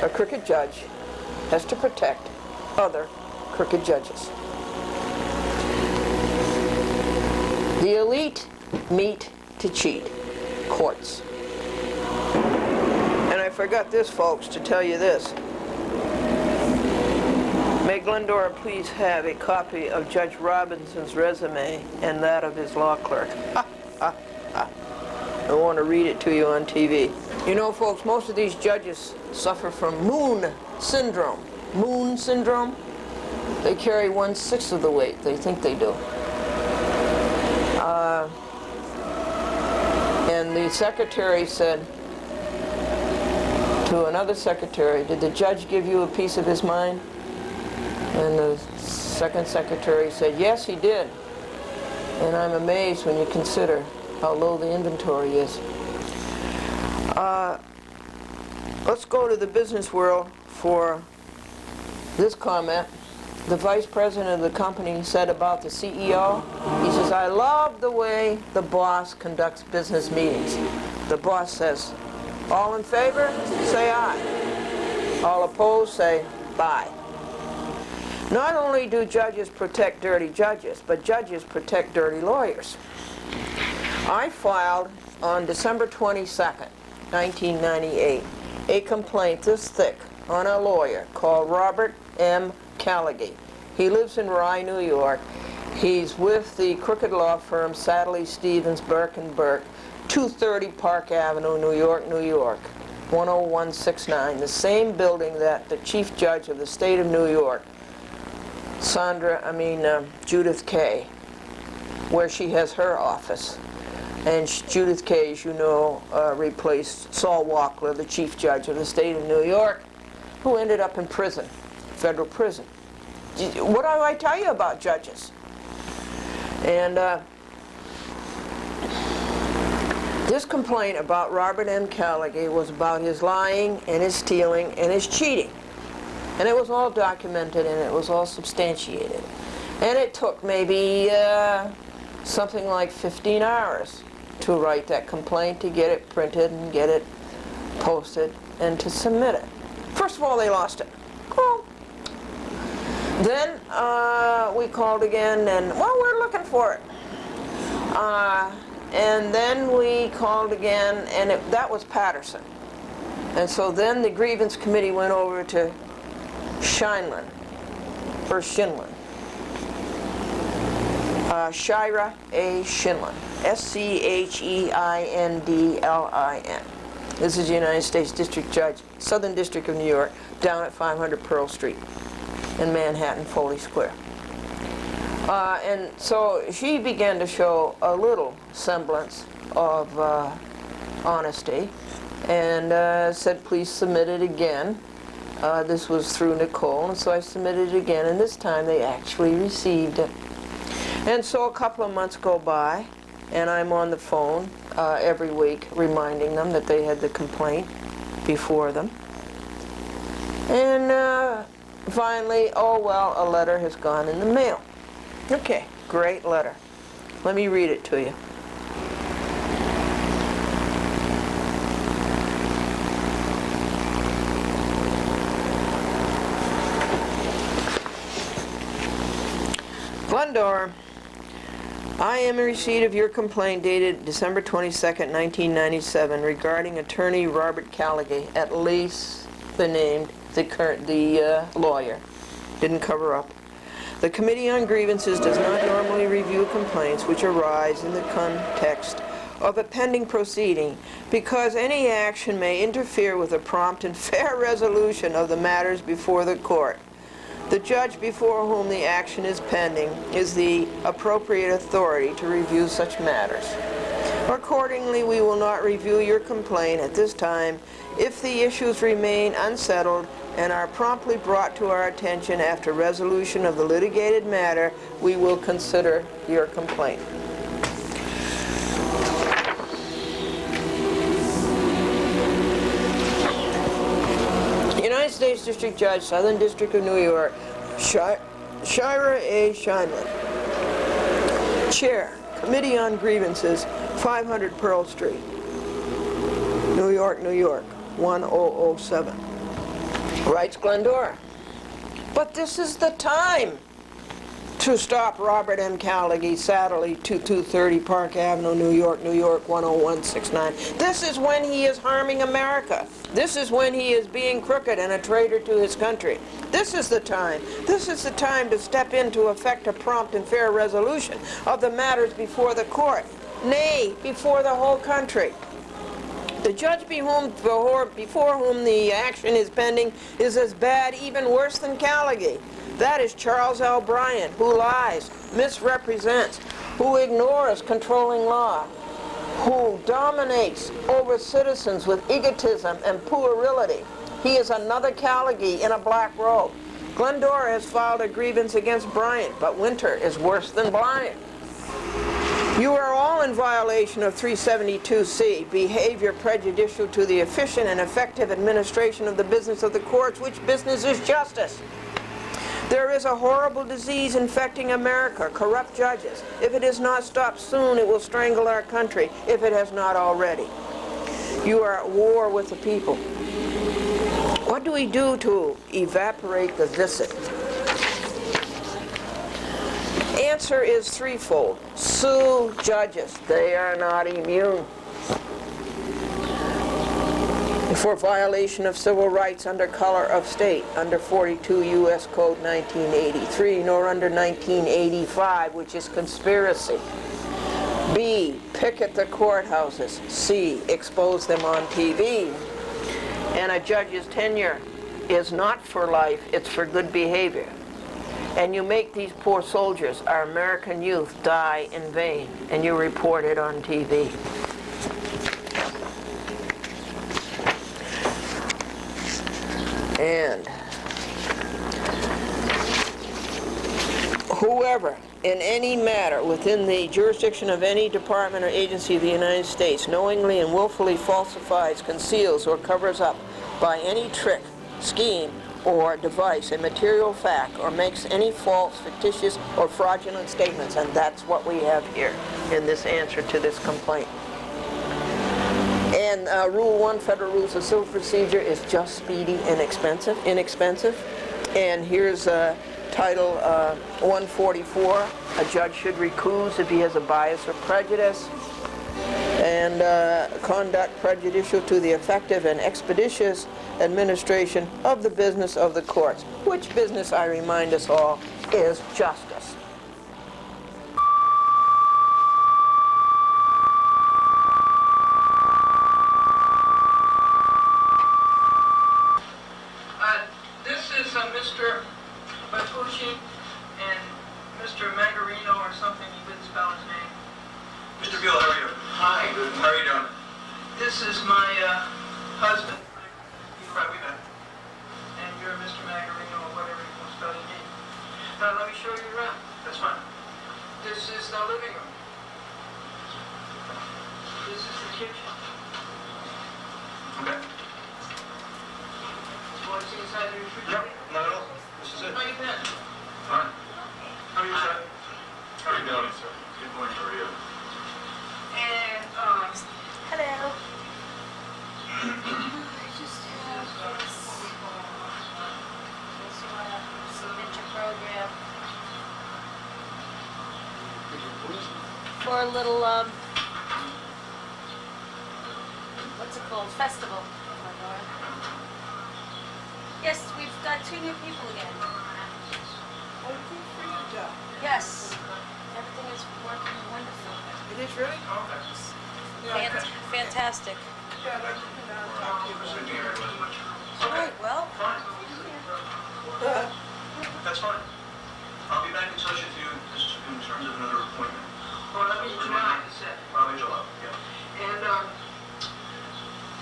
[SPEAKER 1] a crooked judge has to protect other crooked judges. The elite meet to cheat. Courts. And I forgot this, folks, to tell you this. May Glendora please have a copy of Judge Robinson's resume and that of his law clerk. I want to read it to you on TV. You know, folks, most of these judges suffer from Moon syndrome. Moon syndrome? They carry 1/6 of the weight they think they do. And the secretary said to another secretary, did the judge give you a piece of his mind? And the second secretary said, yes, he did. And I'm amazed when you consider how low the inventory is. Let's go to the business world for this comment. The vice president of the company said about the CEO, he says, I love the way the boss conducts business meetings. The boss says, all in favor, say aye. All opposed, say bye. Not only do judges protect dirty judges, but judges protect dirty lawyers. I filed on December 22nd, 1998, a complaint this thick on a lawyer called Robert M. Callaghy. He lives in Rye, New York. He's with the crooked law firm Sadley, Stevens, Burke & Burke, 230 Park Avenue, New York, New York, 10169, the same building that the Chief Judge of the State of New York, Judith Kay, where she has her office. And Judith Kay, as you know, replaced Saul Walkler, the Chief Judge of the State of New York, who ended up in prison, federal prison. What do I tell you about judges? And this complaint about Robert M. Callaghy was about his lying and his stealing and his cheating. And it was all documented and it was all substantiated. And it took maybe something like 15 hours to write that complaint, to get it printed and get it posted and to submit it. First of all, they lost it. Cool. Then we called again and, well, we're looking for it. And then we called again, and that was Patterson. And so then the grievance committee went over to Scheinlin, or Schindlin. Shira A. Schindlin, S-C-H-E-I-N-D-L-I-N. This is the United States District Judge, Southern District of New York, down at 500 Pearl Street in Manhattan, Foley Square. And so she began to show a little semblance of honesty and said, please submit it again. This was through Nicole, and so I submitted it again, and this time they actually received it. And so a couple of months go by, and I'm on the phone every week reminding them that they had the complaint before them. And finally, oh well, a letter has gone in the mail. Okay, great letter. Let me read it to you. Glendora, I am in receipt of your complaint dated December 22nd, 1997 regarding attorney Robert Callaghy, at least the name, the lawyer. Didn't cover up. The Committee on Grievances does not normally review complaints which arise in the context of a pending proceeding because any action may interfere with a prompt and fair resolution of the matters before the court. The judge before whom the action is pending is the appropriate authority to review such matters. Accordingly, we will not review your complaint at this time. If the issues remain unsettled and are promptly brought to our attention after resolution of the litigated matter, we will consider your complaint. United States District Judge, Southern District of New York, Shira A. Scheinlin. Chair, Committee on Grievances, 500 Pearl Street, New York, New York, 1007. Writes Glendora. But this is the time to stop Robert M. Callaghy, Sadley, 2230 Park Avenue, New York, New York, 10169. This is when he is harming America. This is when he is being crooked and a traitor to his country. This is the time. This is the time to step in to effect a prompt and fair resolution of the matters before the court, nay, before the whole country. The judge before whom the action is pending is as bad, even worse than Callaghy. That is Charles L. Bryan, who lies, misrepresents, who ignores controlling law. who dominates over citizens with egotism and puerility. He is another Callagee in a black robe. Glendora has filed a grievance against Bryant, but Winter is worse than Bryant. You are all in violation of 372C, behavior prejudicial to the efficient and effective administration of the business of the courts, which business is justice. There is a horrible disease infecting America, corrupt judges. If it is not stopped soon, it will strangle our country, if it has not already. You are at war with the people. What do we do to evaporate the visit? Answer is threefold. Sue judges. They are not immune. For violation of civil rights under color of state, under 42 U.S. Code 1983, nor under 1985, which is conspiracy. B, picket the courthouses. C, expose them on TV. And a judge's tenure is not for life, it's for good behavior. And you make these poor soldiers, our American youth, die in vain, and you report it on TV. And whoever, in any matter within the jurisdiction of any department or agency of the United States, knowingly and willfully falsifies, conceals, or covers up by any trick, scheme, or device a material fact, or makes any false, fictitious, or fraudulent statements, and that's what we have here in this answer to this complaint. And Rule 1, Federal Rules of Civil Procedure, is just, speedy, and inexpensive. And here's Title 144. A judge should recuse if he has a bias or prejudice. And conduct prejudicial to the effective and expeditious administration of the business of the courts, which business, I remind us all, is justice. This is Mr. Batucci and Mr. Magarino or something. You didn't spell his name.
[SPEAKER 4] Mr. Gill, how are you?
[SPEAKER 1] Hi.
[SPEAKER 4] Good. How are you doing?
[SPEAKER 1] This is my husband.
[SPEAKER 4] Right, we met.
[SPEAKER 1] And you're Mr. Magarino or whatever you want to spell your name. Now let me show you around.
[SPEAKER 4] That's fine.
[SPEAKER 1] This is the living room. This is the kitchen.
[SPEAKER 4] Okay.
[SPEAKER 1] You want to see inside the refrigerator?
[SPEAKER 4] No, not at all. This is it.
[SPEAKER 1] How you been?
[SPEAKER 4] Fine. How are you, sir? How are you doing, sir? Good morning. How are you?
[SPEAKER 1] And,
[SPEAKER 3] Hello. I just have this. Just want to submit your program for a little, what's it called? Festival. Yes, we've got 2 new people again.
[SPEAKER 1] oh, good for you, Doc.
[SPEAKER 3] Yes. Everything is working wonderful.
[SPEAKER 1] It is really?
[SPEAKER 4] Okay.
[SPEAKER 3] Fantastic.
[SPEAKER 1] Yeah, I'd like to come down and talk to you about it.
[SPEAKER 3] All right, well.
[SPEAKER 4] Fine. That's fine. I'll be back in touch with you in terms of another appointment.
[SPEAKER 1] Well, that means July, you said.
[SPEAKER 4] Probably July, yeah.
[SPEAKER 1] And,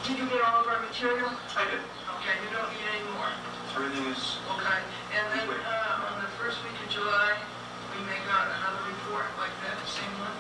[SPEAKER 1] did you get all of our material?
[SPEAKER 4] I did.
[SPEAKER 1] Okay, you don't need any more.
[SPEAKER 4] Everything is...
[SPEAKER 1] Okay, and then, on the first week of July, we make out another report like that, the same one?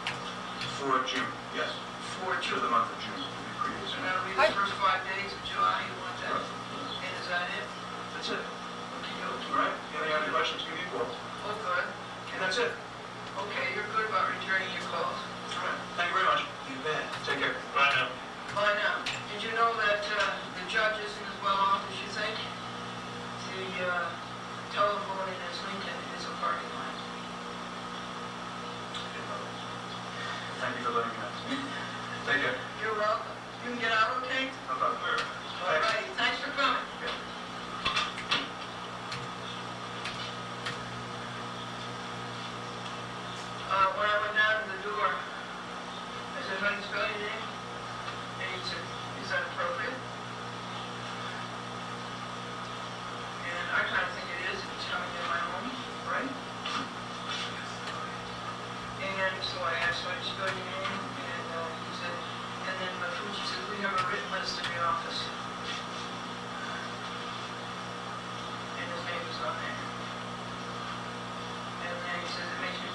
[SPEAKER 4] For June, yes.
[SPEAKER 1] For
[SPEAKER 4] For the month of June, will be previous.
[SPEAKER 1] So that'll be the first 5 days of July, you want that?
[SPEAKER 4] Right.
[SPEAKER 1] And is that it?
[SPEAKER 4] That's it.
[SPEAKER 1] Okay,
[SPEAKER 4] All
[SPEAKER 1] okay.
[SPEAKER 4] right? If you have any other questions, give me a call.
[SPEAKER 1] Oh, good.
[SPEAKER 4] And that's it.
[SPEAKER 1] Okay, you're good about returning your calls.
[SPEAKER 4] All right. Thank you very much. You bet. Take care. Bye now.
[SPEAKER 1] Bye now. Did you know that the judge isn't as well off as you think? The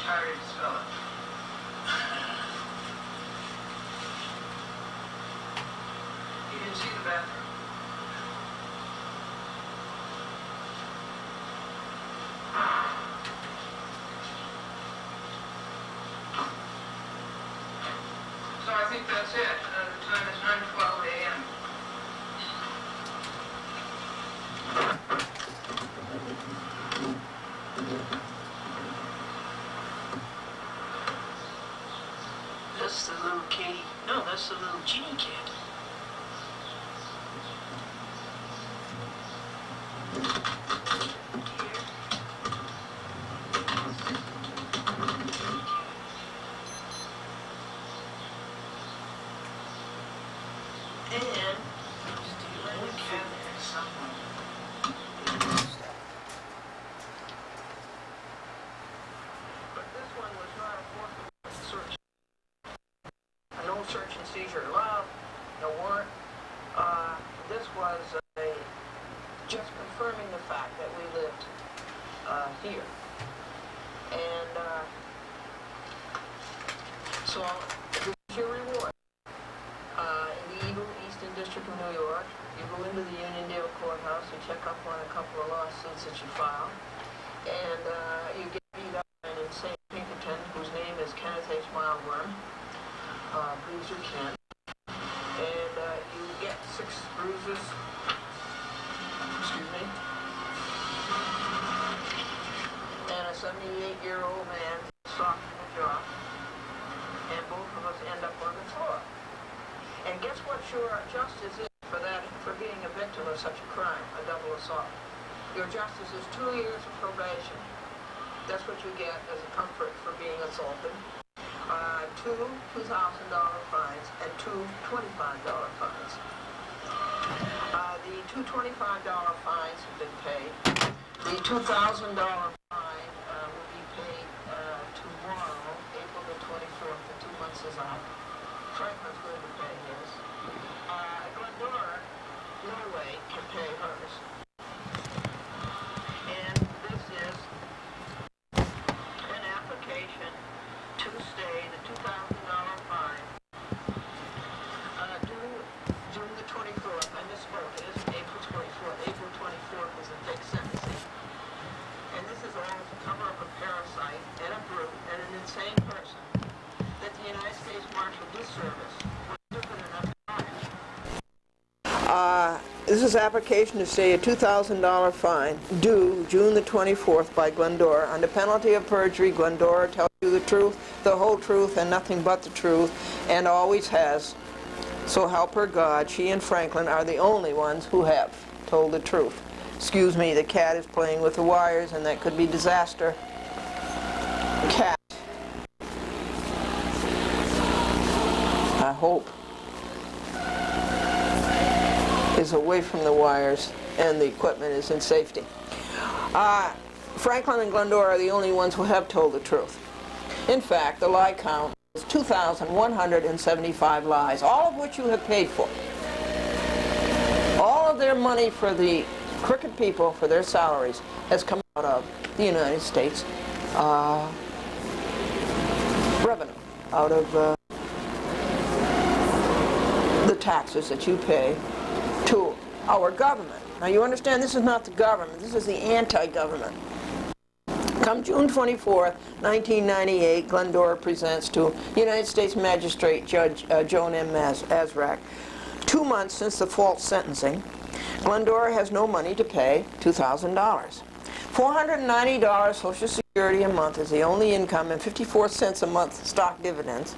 [SPEAKER 1] How do you spell it? You didn't see the bathroom. So I think that's it. The time is 9:12 a.m. That's the little kitty. No, that's the little genie cat. And stealing the cat there somewhere. But this one was not a forcible search. No search and seizure allowed, no warrant. This was just confirming the fact that we lived here. And so this is your reward. In the Eagle Eastern District of New York, you go into the Uniondale Courthouse, you check up on a couple of lawsuits that you filed, and you get beat up by an insane Pinkerton whose name is Kenneth H. Mildworm. Bruiser Ken, and you get 6 bruises, excuse me, and a 78-year-old man socked in the jaw, and both of us end up on the floor. And guess what your justice is for being a victim of such a crime, a double assault? Your justice is 2 years of probation. That's what you get as a comfort for being assaulted. 2 $2,000 fines and 2 $25 fines. The 2 $25 fines have been paid. The $2,000 fine will be paid tomorrow, April the 24th. The 2 months is out. Franklin's going to pay his. Glendora, no way, can pay hers. And this is an application to stay the $2,000 fine due June the 24th. I misspoke. It isn't April 24th. April 24th was a fake sentencing. And this is all to cover up a parasite and a brute and an insane person that the United States Marshal this service was stupid enough to hire. This is application to stay a $2,000 fine due June the 24th by Glendora. Under penalty of perjury, Glendora tells you the truth, the whole truth, and nothing but the truth, and always has. So help her God, she and Franklin are the only ones who have told the truth. Excuse me, the cat is playing with the wires, and that could be disaster. Cat. I hope is away from the wires and the equipment is in safety. Franklin and Glendora are the only ones who have told the truth. In fact, the lie count is 2,175 lies, all of which you have paid for. All of their money for the crooked people, for their salaries, has come out of the United States revenue, out of the taxes that you pay to our government. Now you understand, this is not the government, this is the anti-government. Come June 24th, 1998, Glendora presents to United States Magistrate Judge Joan M. Azraq, 2 months since the false sentencing, Glendora has no money to pay $2,000. $490 Social Security a month is the only income, and 54 cents a month stock dividends.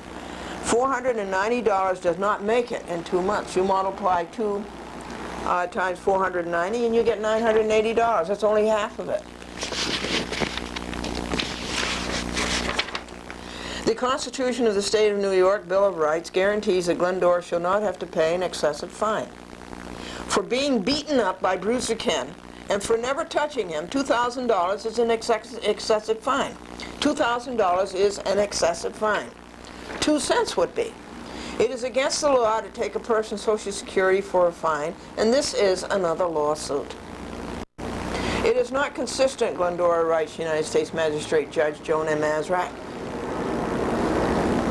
[SPEAKER 1] $490 does not make it in 2 months. You multiply 2 times 490 and you get $980. That's only half of it. The Constitution of the State of New York Bill of Rights guarantees that Glendora shall not have to pay an excessive fine. For being beaten up by Bruiser Ken and for never touching him, $2,000 is an excessive fine. $2,000 is an excessive fine. 2 cents would be. It is against the law to take a person's Social Security for a fine, and this is another lawsuit. It is not consistent, Glendora writes United States Magistrate Judge Joan M. Azraq.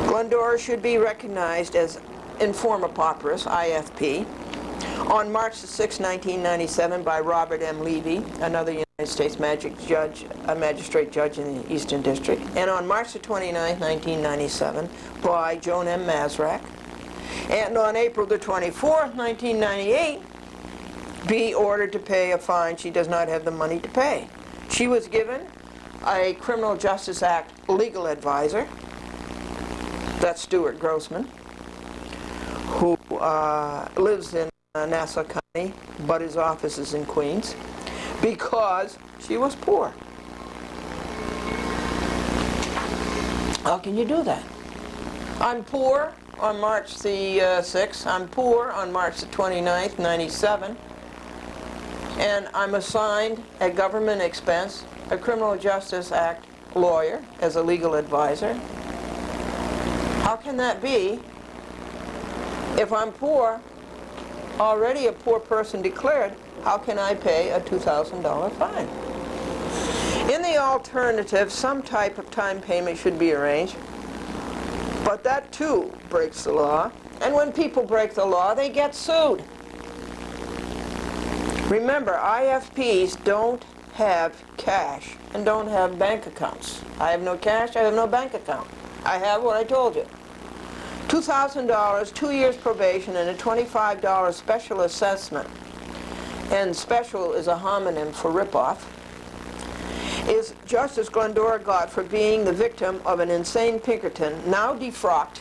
[SPEAKER 1] Glendora should be recognized as Informa Pauperis, IFP, on March 6, 1997 by Robert M. Levy, another United States magistrate judge in the Eastern District, and on March 29, 1997 by Joan M. Azraq, and on April 24, 1998, be ordered to pay a fine she does not have the money to pay. She was given a Criminal Justice Act legal advisor, that's Stuart Grossman, who lives in Nassau County, but his office is in Queens, because she was poor. How can you do that? I'm poor on March the 6th, I'm poor on March the 29th, 97, and I'm assigned at government expense a Criminal Justice Act lawyer as a legal advisor. How can that be if I'm poor, already a poor person declared? How can I pay a $2,000 fine? In the alternative, some type of time payment should be arranged, but that too breaks the law, and when people break the law, they get sued. Remember, IFPs don't have cash and don't have bank accounts. I have no cash, I have no bank account. I have what I told you. $2,000, 2 years probation, and a $25 special assessment, and special is a homonym for ripoff, is Justice Glendora got for being the victim of an insane Pinkerton, now defrocked,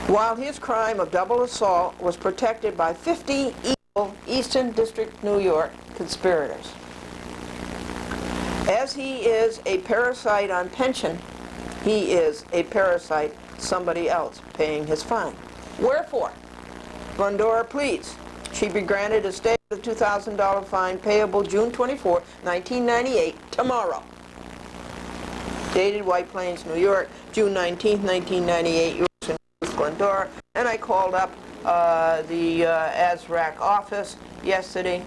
[SPEAKER 1] while his crime of double assault was protected by 50 evil Eastern District, New York conspirators. As he is a parasite on pension, he is a parasite somebody else paying his fine. Wherefore, Glendora pleads she be granted a stay of the $2,000 fine payable June 24, 1998, tomorrow. Dated White Plains, New York, June 19, 1998, U.S. Glendora, and I called up the Azraq office yesterday